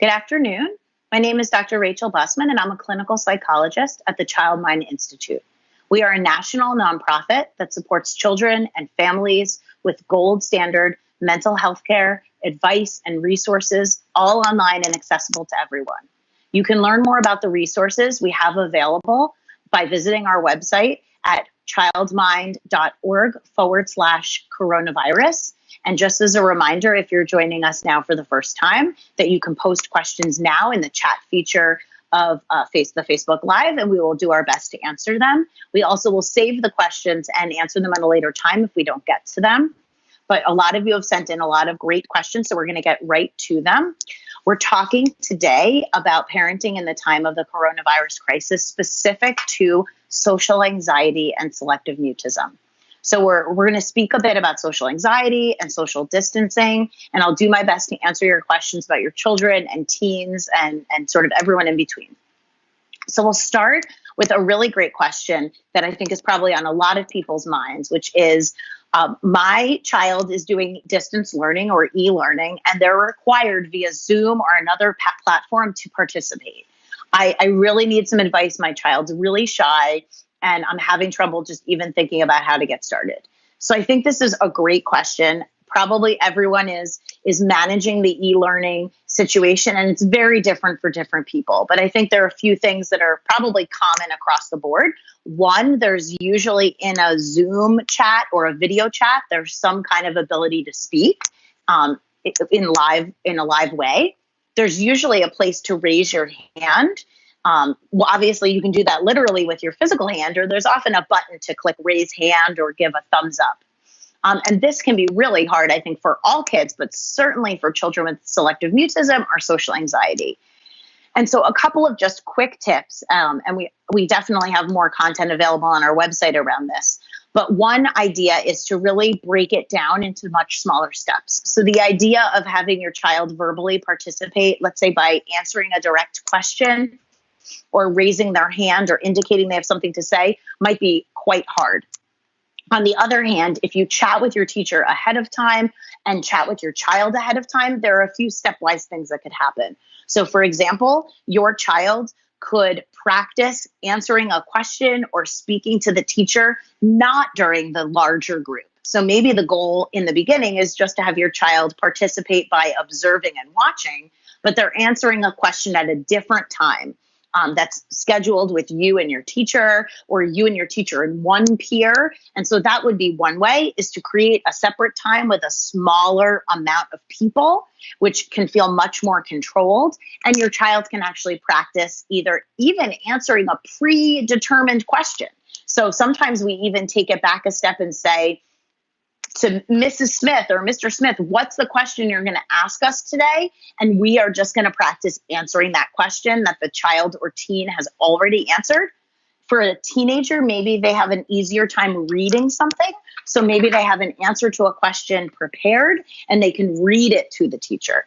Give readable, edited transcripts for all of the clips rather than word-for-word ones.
Good afternoon. My name is Dr. Rachel Bussman, and I'm a clinical psychologist at the Child Mind Institute. We are a national nonprofit that supports children and families with gold standard mental health care, advice, and resources, all online and accessible to everyone. You can learn more about the resources we have available by visiting our website at childmind.org/coronavirus. And just as a reminder, if you're joining us now for the first time, that you can post questions now in the chat feature of the Facebook Live, and we will do our best to answer them. We also will save the questions and answer them at a later time if we don't get to them. But a lot of you have sent in a lot of great questions, so we're going to get right to them. We're talking today about parenting in the time of the coronavirus crisis, specific to social anxiety and selective mutism. So we're going to speak a bit about social anxiety and social distancing, and I'll do my best to answer your questions about your children and teens and sort of everyone in between. So we'll start with a really great question that I think is probably on a lot of people's minds, which is, my child is doing distance learning or e-learning, and they're required via Zoom or another platform to participate. I really need some advice. My child's really shy, and I'm having trouble just even thinking about how to get started. So I think this is a great question. Probably everyone is managing the e-learning situation, and it's very different for different people. But I think there are a few things that are probably common across the board. One, there's usually in a Zoom chat or a video chat, there's some kind of ability to speak in a live way. There's usually a place to raise your hand. Well, obviously, you can do that literally with your physical hand, or there's often a button to click raise hand or give a thumbs up. And this can be really hard, I think, for all kids, but certainly for children with selective mutism or social anxiety. And so a couple of just quick tips, and we definitely have more content available on our website around this. But one idea is to really break it down into much smaller steps. So the idea of having your child verbally participate, let's say by answering a direct question or raising their hand or indicating they have something to say, might be quite hard. On the other hand, if you chat with your teacher ahead of time and chat with your child ahead of time, there are a few stepwise things that could happen. So, for example, your child could practice answering a question or speaking to the teacher, not during the larger group. So maybe the goal in the beginning is just to have your child participate by observing and watching, but they're answering a question at a different time. That's scheduled with you and your teacher, or you and your teacher and one peer. And so that would be one way, is to create a separate time with a smaller amount of people, which can feel much more controlled. And your child can actually practice even answering a predetermined question. So sometimes we even take it back a step and say to Mrs. Smith or Mr. Smith, what's the question you're going to ask us today? And we are just going to practice answering that question that the child or teen has already answered. For a teenager, maybe they have an easier time reading something. So maybe they have an answer to a question prepared and they can read it to the teacher.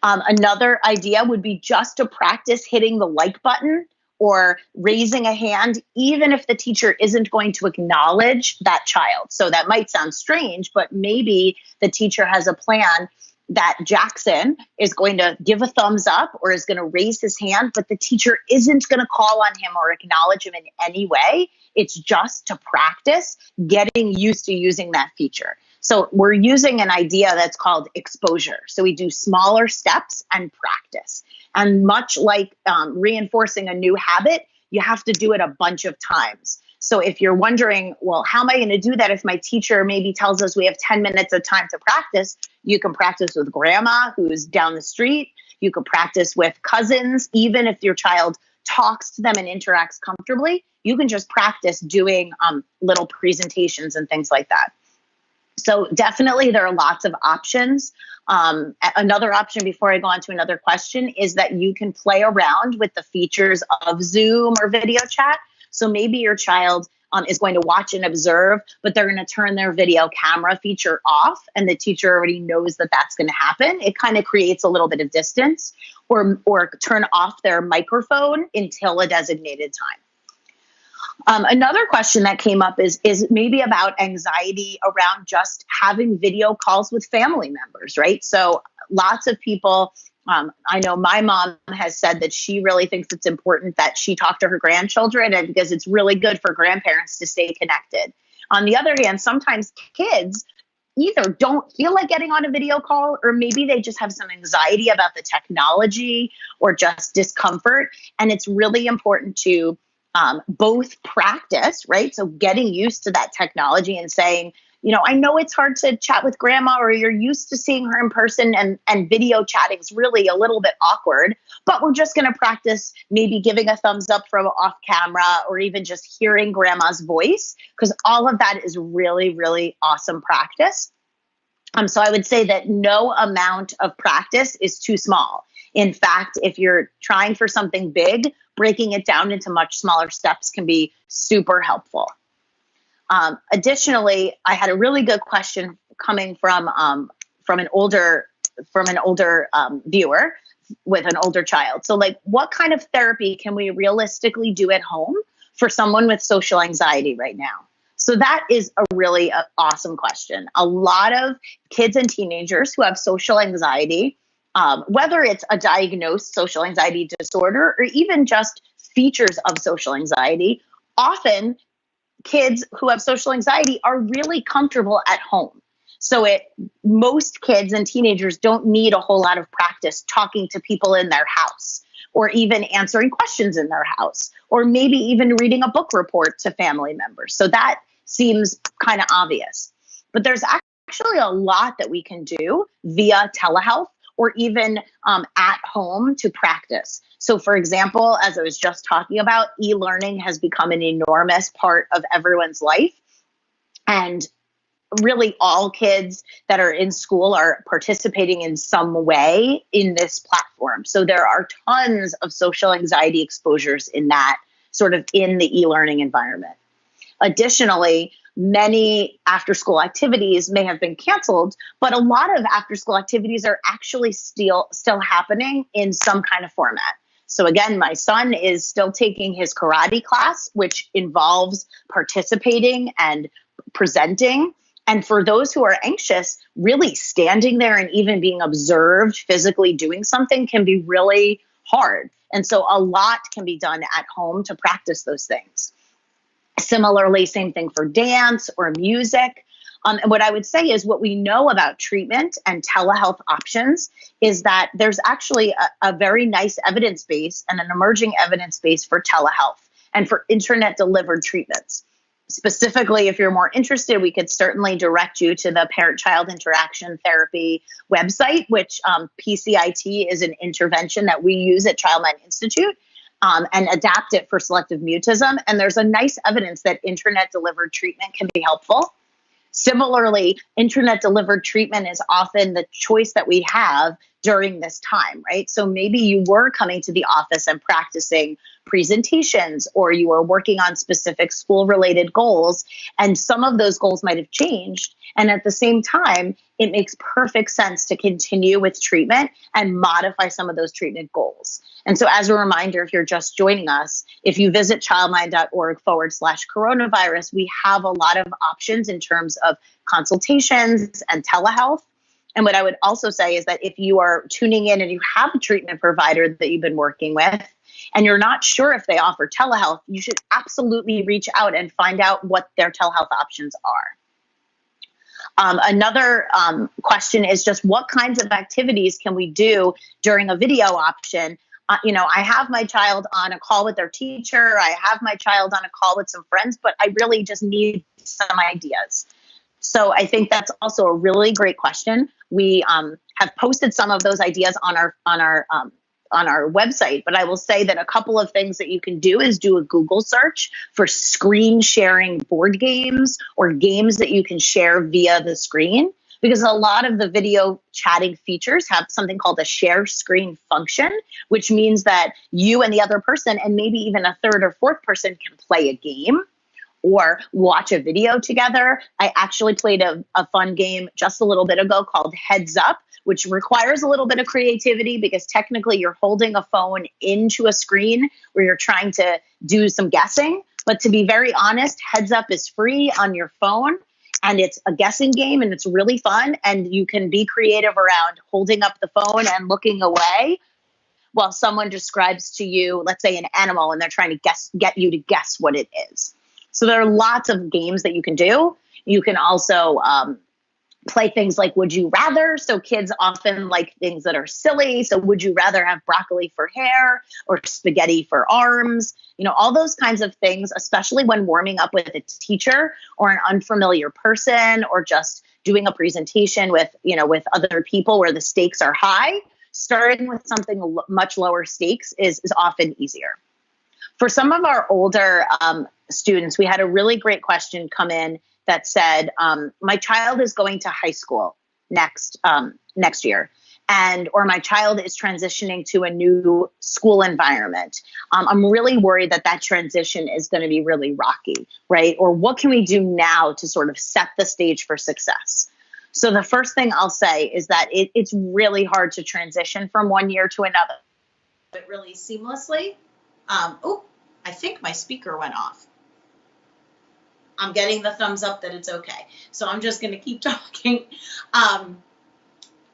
Another idea would be just to practice hitting the like button or raising a hand, even if the teacher isn't going to acknowledge that child. So that might sound strange, but maybe the teacher has a plan that Jackson is going to give a thumbs up or is going to raise his hand, but the teacher isn't going to call on him or acknowledge him in any way. It's just to practice getting used to using that feature. So we're using an idea that's called exposure. So we do smaller steps and practice. And much like reinforcing a new habit, you have to do it a bunch of times. So if you're wondering, well, how am I going to do that if my teacher maybe tells us we have 10 minutes of time to practice? You can practice with grandma who's down the street. You can practice with cousins. Even if your child talks to them and interacts comfortably, you can just practice doing little presentations and things like that. So definitely there are lots of options. Another option before I go on to another question is that you can play around with the features of Zoom or video chat. So maybe your child is going to watch and observe, but they're going to turn their video camera feature off and the teacher already knows that that's going to happen. It kind of creates a little bit of distance, or turn off their microphone until a designated time. Another question that came up is maybe about anxiety around just having video calls with family members, right? So lots of people I know my mom has said that she really thinks it's important that she talk to her grandchildren, and because it's really good for grandparents to stay connected. On the other hand, sometimes kids either don't feel like getting on a video call, or maybe they just have some anxiety about the technology or just discomfort. And it's really important to both practice, right? So getting used to that technology and saying, I know it's hard to chat with grandma, or you're used to seeing her in person, and video chatting is really a little bit awkward, but we're just going to practice maybe giving a thumbs up from off camera, or even just hearing grandma's voice, because all of that is really, really awesome practice. So I would say that no amount of practice is too small. In fact, if you're trying for something big, breaking it down into much smaller steps can be super helpful. Additionally, I had a really good question coming from an older viewer with an older child. So, like, what kind of therapy can we realistically do at home for someone with social anxiety right now? So that is a really awesome question. A lot of kids and teenagers who have social anxiety, whether it's a diagnosed social anxiety disorder or even just features of social anxiety, often kids who have social anxiety are really comfortable at home. So most kids and teenagers don't need a whole lot of practice talking to people in their house, or even answering questions in their house, or maybe even reading a book report to family members. So that seems kind of obvious. But there's actually a lot that we can do via telehealth, or even at home to practice. So, for example, as I was just talking about, e-learning has become an enormous part of everyone's life. And really all kids that are in school are participating in some way in this platform. So there are tons of social anxiety exposures in that, sort of in the e-learning environment. Additionally, many after-school activities may have been canceled, but a lot of after-school activities are actually still happening in some kind of format. So again, my son is still taking his karate class, which involves participating and presenting. And for those who are anxious, really standing there and even being observed physically doing something can be really hard. And so a lot can be done at home to practice those things. Similarly, same thing for dance or music. And what I would say is, what we know about treatment and telehealth options is that there's actually a very nice evidence base and an emerging evidence base for telehealth and for internet delivered treatments. Specifically, if you're more interested, we could certainly direct you to the Parent-Child Interaction Therapy website, which PCIT is an intervention that we use at Childmind Institute. And adapt it for selective mutism. And there's a nice evidence that internet-delivered treatment can be helpful. Similarly, internet-delivered treatment is often the choice that we have during this time, right? So maybe you were coming to the office and practicing presentations, or you were working on specific school-related goals, and some of those goals might have changed. And at the same time, it makes perfect sense to continue with treatment and modify some of those treatment goals. And so as a reminder, if you're just joining us, if you visit childmind.org/coronavirus, we have a lot of options in terms of consultations and telehealth. And what I would also say is that if you are tuning in and you have a treatment provider that you've been working with, and you're not sure if they offer telehealth, you should absolutely reach out and find out what their telehealth options are. Another question is just, what kinds of activities can we do during a video option? I have my child on a call with their teacher. I have my child on a call with some friends, but I really just need some ideas. So I think that's also a really great question. We have posted some of those ideas on our website, but I will say that a couple of things that you can do is do a Google search for screen sharing board games, or games that you can share via the screen, because a lot of the video chatting features have something called a share screen function, which means that you and the other person, and maybe even a third or fourth person, can play a game or watch a video together. I actually played a fun game just a little bit ago called Heads Up, which requires a little bit of creativity, because technically you're holding a phone into a screen where you're trying to do some guessing. But to be very honest, Heads Up is free on your phone. And it's a guessing game and it's really fun. And you can be creative around holding up the phone and looking away while someone describes to you, let's say, an animal, and they're trying to get you to guess what it is. So there are lots of games that you can do. You can also play things like would you rather. So kids often like things that are silly. So would you rather have broccoli for hair or spaghetti for arms? You know, all those kinds of things, especially when warming up with a teacher or an unfamiliar person or just doing a presentation with, you know, with other people where the stakes are high. Starting with something much lower stakes is often easier. For some of our older students, we had a really great question come in that said, my child is going to high school next year, or my child is transitioning to a new school environment. I'm really worried that transition is going to be really rocky, right? Or what can we do now to sort of set the stage for success? So the first thing I'll say is that it's really hard to transition from one year to another. But really seamlessly. I think my speaker went off. I'm getting the thumbs up that it's okay. So I'm just going to keep talking.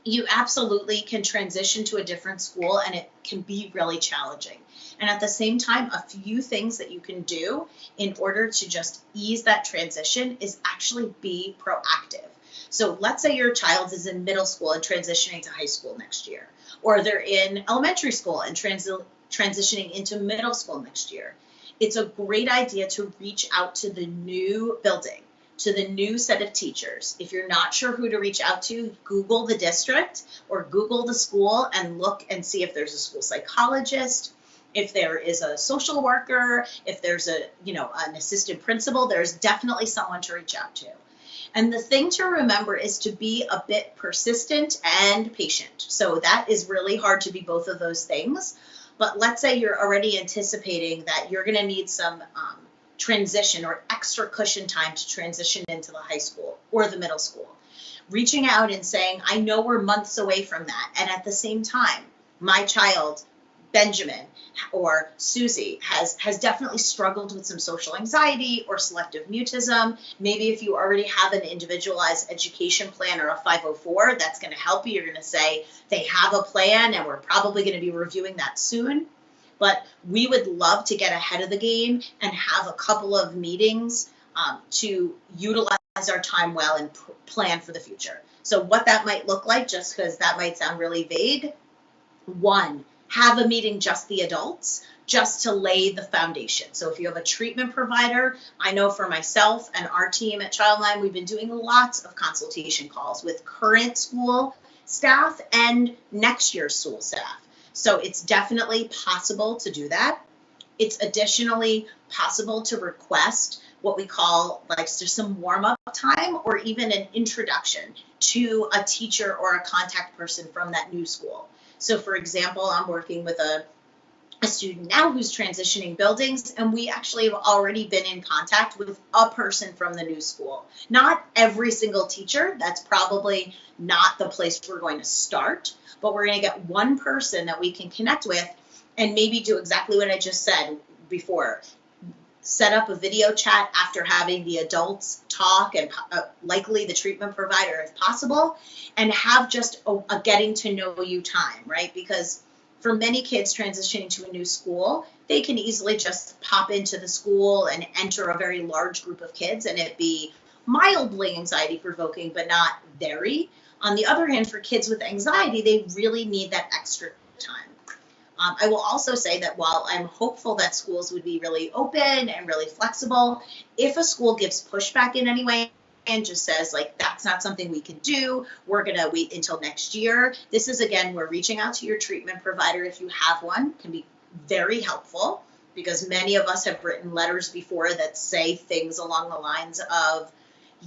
You absolutely can transition to a different school and it can be really challenging. And at the same time, a few things that you can do in order to just ease that transition is actually be proactive. So let's say your child is in middle school and transitioning to high school next year, or they're in elementary school and transitioning into middle school next year. It's a great idea to reach out to the new building, to the new set of teachers. If you're not sure who to reach out to, Google the district or Google the school and look and see if there's a school psychologist, if there is a social worker, if there's an assistant principal. There's definitely someone to reach out to. And the thing to remember is to be a bit persistent and patient. So that is really hard to be both of those things. But let's say you're already anticipating that you're going to need some transition or extra cushion time to transition into the high school or the middle school. Reaching out and saying, I know we're months away from that. And at the same time, my child, Benjamin or Susie, has definitely struggled with some social anxiety or selective mutism. Maybe if you already have an individualized education plan or a 504, that's going to help you. You're going to say they have a plan and we're probably going to be reviewing that soon. But we would love to get ahead of the game and have a couple of meetings to utilize our time well and plan for the future. So what that might look like, just because that might sound really vague. One, have a meeting just the adults, just to lay the foundation. So if you have a treatment provider, I know for myself and our team at Childline, we've been doing lots of consultation calls with current school staff and next year's school staff. So it's definitely possible to do that. It's additionally possible to request what we call just some warm-up time or even an introduction to a teacher or a contact person from that new school. So for example, I'm working with a student now who's transitioning buildings, and we actually have already been in contact with a person from the new school. Not every single teacher, that's probably not the place we're going to start, but we're going to get one person that we can connect with and maybe do exactly what I just said before. Set up a video chat after having the adults talk and likely the treatment provider if possible, and have just a getting to know you time, right? Because for many kids transitioning to a new school, they can easily just pop into the school and enter a very large group of kids and it be mildly anxiety provoking, but not very. On the other hand, for kids with anxiety, they really need that extra time. I will also say that while I'm hopeful that schools would be really open and really flexible, if a school gives pushback in any way and just says that's not something we can do, we're going to wait until next year. This is, again, we're reaching out to your treatment provider if you have one, can be very helpful because many of us have written letters before that say things along the lines of,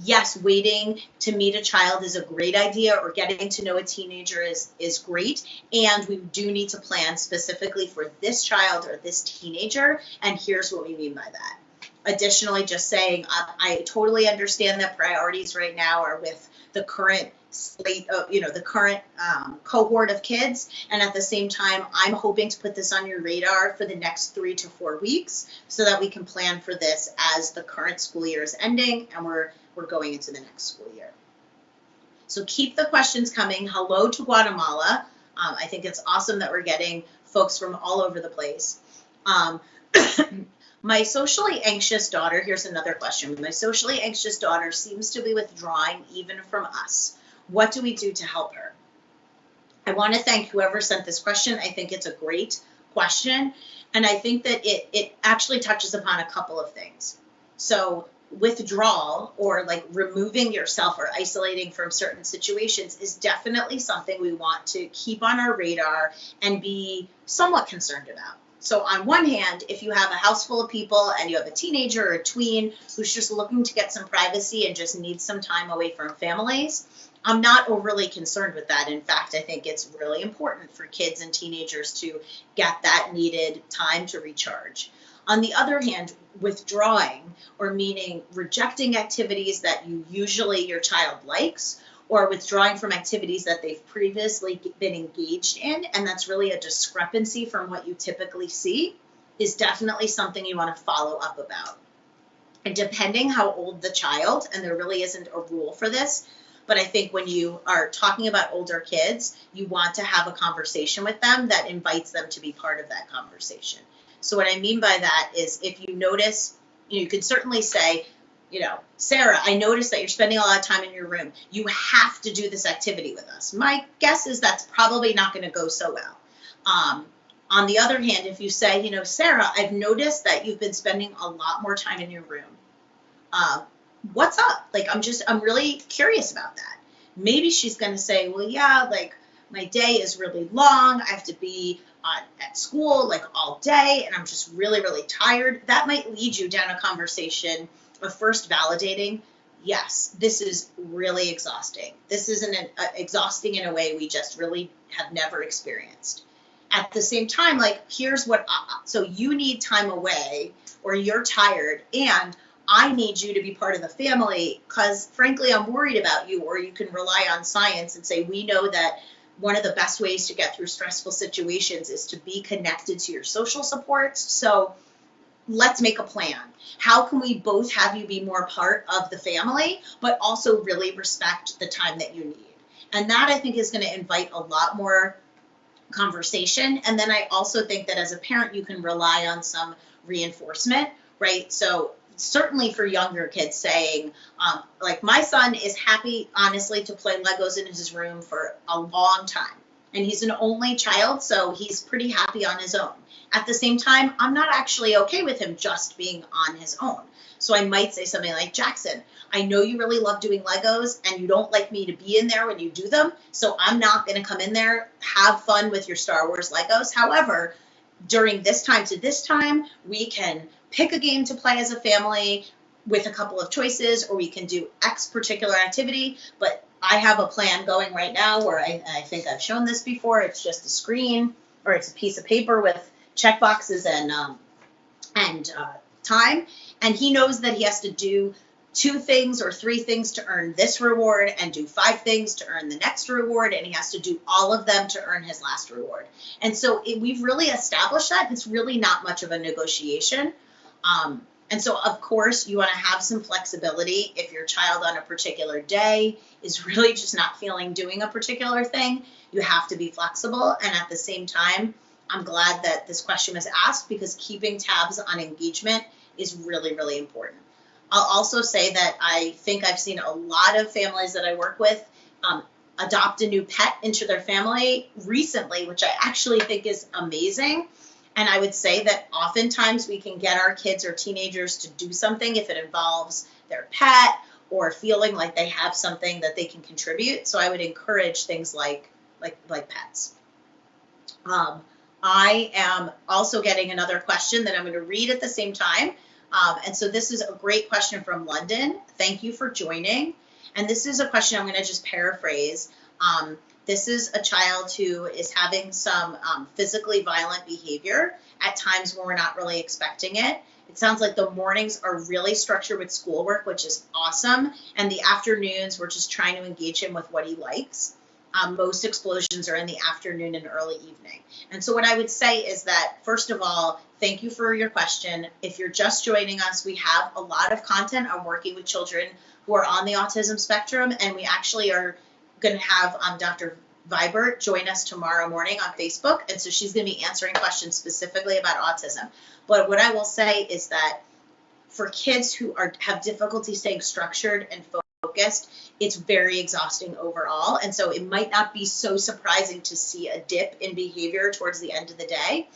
yes, waiting to meet a child is a great idea, or getting to know a teenager is great. And we do need to plan specifically for this child or this teenager. And here's what we mean by that. Additionally, just saying, I totally understand that priorities right now are with the current slate of, the current cohort of kids. And at the same time, I'm hoping to put this on your radar for the next 3 to 4 weeks so that we can plan for this as the current school year is ending and we're we're going into the next school year. So keep the questions coming. Hello to Guatemala. I think it's awesome that we're getting folks from all over the place. My socially anxious daughter, here's another question. My socially anxious daughter seems to be withdrawing even from us. What do we do to help her? I want to thank whoever sent this question. I think it's a great question. And I think that it actually touches upon a couple of things. So withdrawal, or like removing yourself or isolating from certain situations, is definitely something we want to keep on our radar and be somewhat concerned about. So on one hand, if you have a house full of people and you have a teenager or a tween who's just looking to get some privacy and just needs some time away from families, I'm not overly concerned with that. In fact, I think it's really important for kids and teenagers to get that needed time to recharge. On the other hand, withdrawing, or meaning rejecting activities that your child likes, or withdrawing from activities that they've previously been engaged in, and that's really a discrepancy from what you typically see, is definitely something you want to follow up about. And depending how old the child, and there really isn't a rule for this, but I think when you are talking about older kids, you want to have a conversation with them that invites them to be part of that conversation. So what I mean by that is, if you notice, you could certainly say, Sarah, I noticed that you're spending a lot of time in your room. You have to do this activity with us. My guess is that's probably not going to go so well. On the other hand, if you say, Sarah, I've noticed that you've been spending a lot more time in your room. What's up? I'm really curious about that. Maybe she's going to say, well, yeah, my day is really long. I have to be at school all day, and I'm just really, really tired. That might lead you down a conversation of first validating, yes, this is really exhausting. This isn't exhausting in a way we just really have never experienced. At the same time, here's what, so you need time away, or you're tired, and I need you to be part of the family because, frankly, I'm worried about you. Or you can rely on science and say, we know that one of the best ways to get through stressful situations is to be connected to your social supports. So let's make a plan. How can we both have you be more part of the family, but also really respect the time that you need? And that, I think, is going to invite a lot more conversation. And then I also think that as a parent, you can rely on some reinforcement, right? So certainly for younger kids, saying, my son is happy, honestly, to play Legos in his room for a long time. And he's an only child, so he's pretty happy on his own. At the same time, I'm not actually okay with him just being on his own. So I might say something like, Jackson, I know you really love doing Legos and you don't like me to be in there when you do them. So I'm not going to come in there, have fun with your Star Wars Legos. However, during this time to this time, we can pick a game to play as a family with a couple of choices, or we can do X particular activity. But I have a plan going right now where I think I've shown this before. It's just a screen, or it's a piece of paper with check boxes and time. And he knows that he has to do 2 things or 3 things to earn this reward, and do 5 things to earn the next reward, and he has to do all of them to earn his last reward. And so we've really established that it's really not much of a negotiation. And so, of course, you want to have some flexibility. If your child on a particular day is really just not feeling doing a particular thing, you have to be flexible. And at the same time, I'm glad that this question was asked, because keeping tabs on engagement is really, really important. I'll also say that I think I've seen a lot of families that I work with adopt a new pet into their family recently, which I actually think is amazing. And I would say that oftentimes we can get our kids or teenagers to do something if it involves their pet or feeling like they have something that they can contribute. So I would encourage things like pets. I am also getting another question that I'm going to read at the same time. And so this is a great question from London. Thank you for joining. And this is a question I'm going to just paraphrase. This is a child who is having some physically violent behavior at times when we're not really expecting it. It sounds like the mornings are really structured with schoolwork, which is awesome. And the afternoons, we're just trying to engage him with what he likes. Most explosions are in the afternoon and early evening. And so what I would say is that, first of all, thank you for your question. If you're just joining us, we have a lot of content on working with children who are on the autism spectrum, and we actually are going to have Dr. Vibert join us tomorrow morning on Facebook, and so she's going to be answering questions specifically about autism. But what I will say is that for kids who have difficulty staying structured and focused, it's very exhausting overall. And so it might not be so surprising to see a dip in behavior towards the end of the day.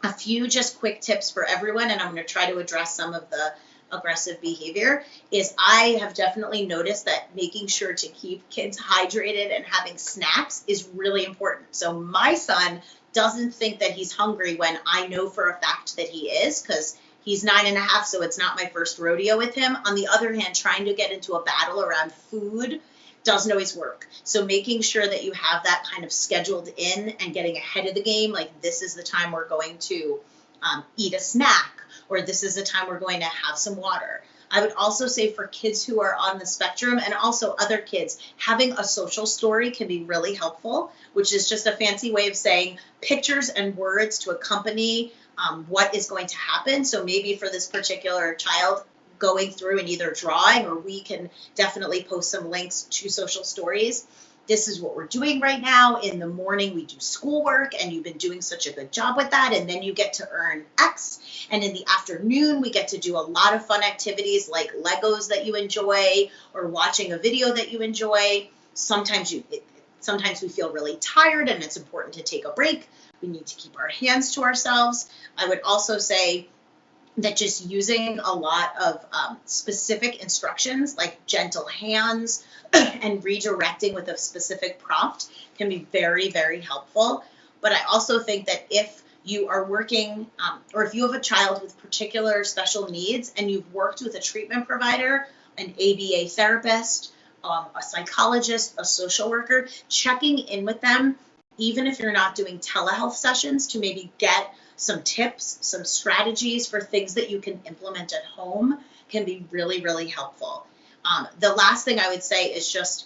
A few just quick tips for everyone, and I'm going to try to address some of the aggressive behavior, is I have definitely noticed that making sure to keep kids hydrated and having snacks is really important. So my son doesn't think that he's hungry when I know for a fact that he is, because he's 9.5, so it's not my first rodeo with him. On the other hand, trying to get into a battle around food doesn't always work. So making sure that you have that kind of scheduled in and getting ahead of the game, like this is the time we're going to eat a snack, or this is the time we're going to have some water. I would also say for kids who are on the spectrum, and also other kids, having a social story can be really helpful, which is just a fancy way of saying pictures and words to accompany what is going to happen. So maybe for this particular child, going through and either drawing, or we can definitely post some links to social stories. This is what we're doing right now. In the morning, we do schoolwork, and you've been doing such a good job with that, and then you get to earn X. And in the afternoon, we get to do a lot of fun activities like Legos that you enjoy, or watching a video that you enjoy. Sometimes we feel really tired, and it's important to take a break. We need to keep our hands to ourselves. I would also say that just using a lot of specific instructions, like gentle hands and redirecting with a specific prompt, can be very, very helpful. But I also think that if you are working, or if you have a child with particular special needs and you've worked with a treatment provider, an ABA therapist, a psychologist, a social worker, checking in with them, even if you're not doing telehealth sessions, to maybe get some tips, some strategies for things that you can implement at home, can be really, really helpful. The last thing I would say is just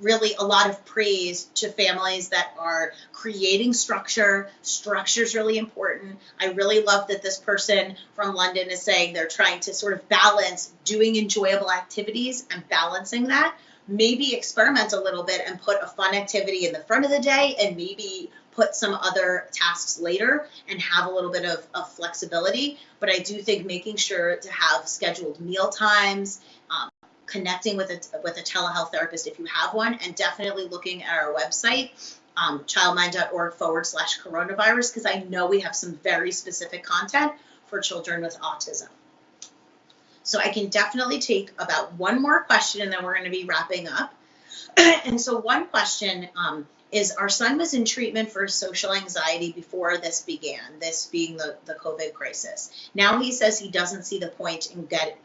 really a lot of praise to families that are creating structure. Structure is really important. I really love that this person from London is saying they're trying to sort of balance doing enjoyable activities and balancing that. Maybe experiment a little bit and put a fun activity in the front of the day, and maybe put some other tasks later, and have a little bit of flexibility. But I do think making sure to have scheduled meal times, connecting with a telehealth therapist if you have one, and definitely looking at our website, childmind.org/coronavirus, because I know we have some very specific content for children with autism. So I can definitely take about one more question, and then we're going to be wrapping up. And so one question is, our son was in treatment for social anxiety before this began, this being the COVID crisis. Now he says he doesn't see the point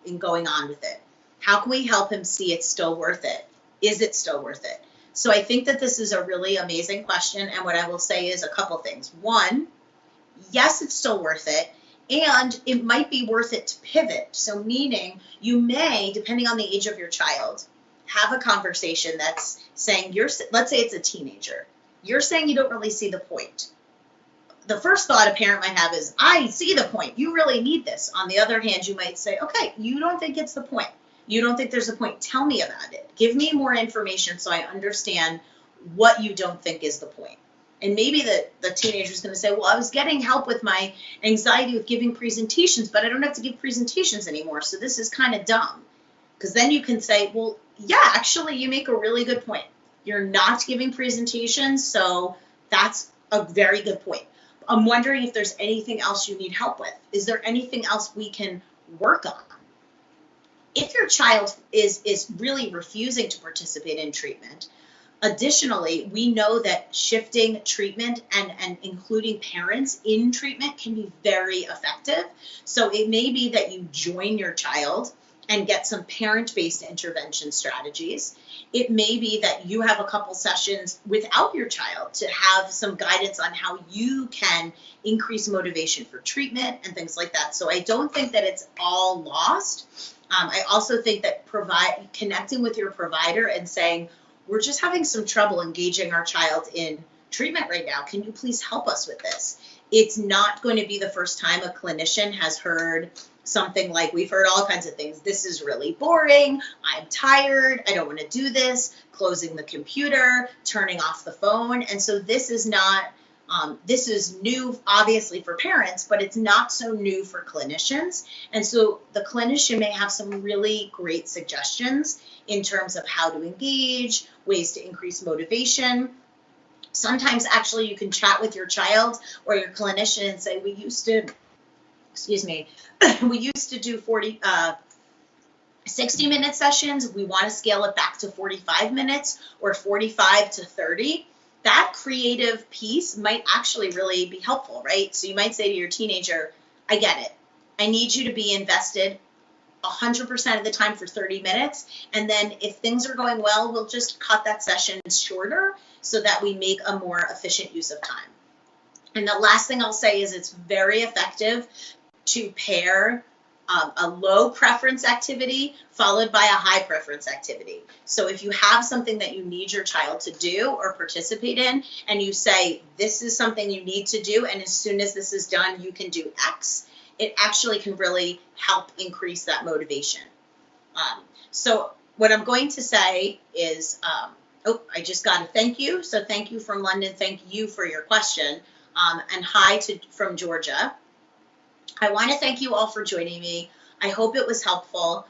in going on with it. How can we help him see it's still worth it? Is it still worth it? So I think that this is a really amazing question. And what I will say is a couple things. One, yes, it's still worth it. And it might be worth it to pivot. So meaning you may, depending on the age of your child, have a conversation that's saying, let's say it's a teenager. You're saying you don't really see the point. The first thought a parent might have is, I see the point. You really need this. On the other hand, you might say, okay, you don't think it's the point. You don't think there's a point. Tell me about it. Give me more information so I understand what you don't think is the point. And maybe the teenager is going to say, well, I was getting help with my anxiety with giving presentations, but I don't have to give presentations anymore. So this is kind of dumb. Because then you can say, well, yeah, actually, you make a really good point. You're not giving presentations, so that's a very good point. I'm wondering if there's anything else you need help with. Is there anything else we can work on? If your child is really refusing to participate in treatment, additionally, we know that shifting treatment and including parents in treatment can be very effective. So it may be that you join your child and get some parent-based intervention strategies. It may be that you have a couple sessions without your child to have some guidance on how you can increase motivation for treatment and things like that. So I don't think that it's all lost. I also think that connecting with your provider and saying, we're just having some trouble engaging our child in treatment right now. Can you please help us with this? It's not going to be the first time a clinician has heard something like, we've heard all kinds of things. This is really boring. I'm tired. I don't want to do this. Closing the computer, turning off the phone. And so this is not, this is new, obviously, for parents, but it's not so new for clinicians. And so the clinician may have some really great suggestions in terms of how to engage, ways to increase motivation. Sometimes actually you can chat with your child or your clinician and say, we used to do 60-minute sessions. We want to scale it back to 45 minutes or 45 to 30. That creative piece might actually really be helpful, right? So you might say to your teenager, I get it. I need you to be invested 100% of the time for 30 minutes. And then if things are going well, we'll just cut that session shorter so that we make a more efficient use of time. And the last thing I'll say is it's very effective to pair a low preference activity followed by a high preference activity. So if you have something that you need your child to do or participate in, and you say, this is something you need to do, and as soon as this is done, you can do X, it actually can really help increase that motivation. So what I'm going to say is, I just got a thank you. So thank you from London. Thank you for your question. And hi from Georgia. I want to thank you all for joining me. I hope it was helpful.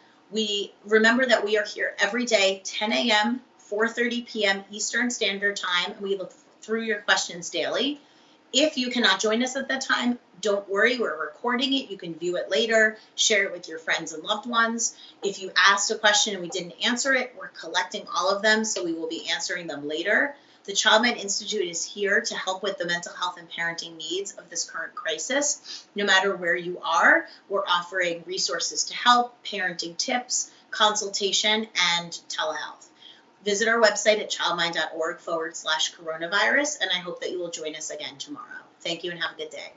Remember that we are here every day, 10 a.m., 4:30 p.m. Eastern Standard Time, and we look through your questions daily. If you cannot join us at that time, don't worry, we're recording it. You can view it later, share it with your friends and loved ones. If you asked a question and we didn't answer it, we're collecting all of them, so we will be answering them later. The ChildMind Institute is here to help with the mental health and parenting needs of this current crisis. No matter where you are, we're offering resources to help, parenting tips, consultation, and telehealth. Visit our website at childmind.org/coronavirus, and I hope that you will join us again tomorrow. Thank you and have a good day.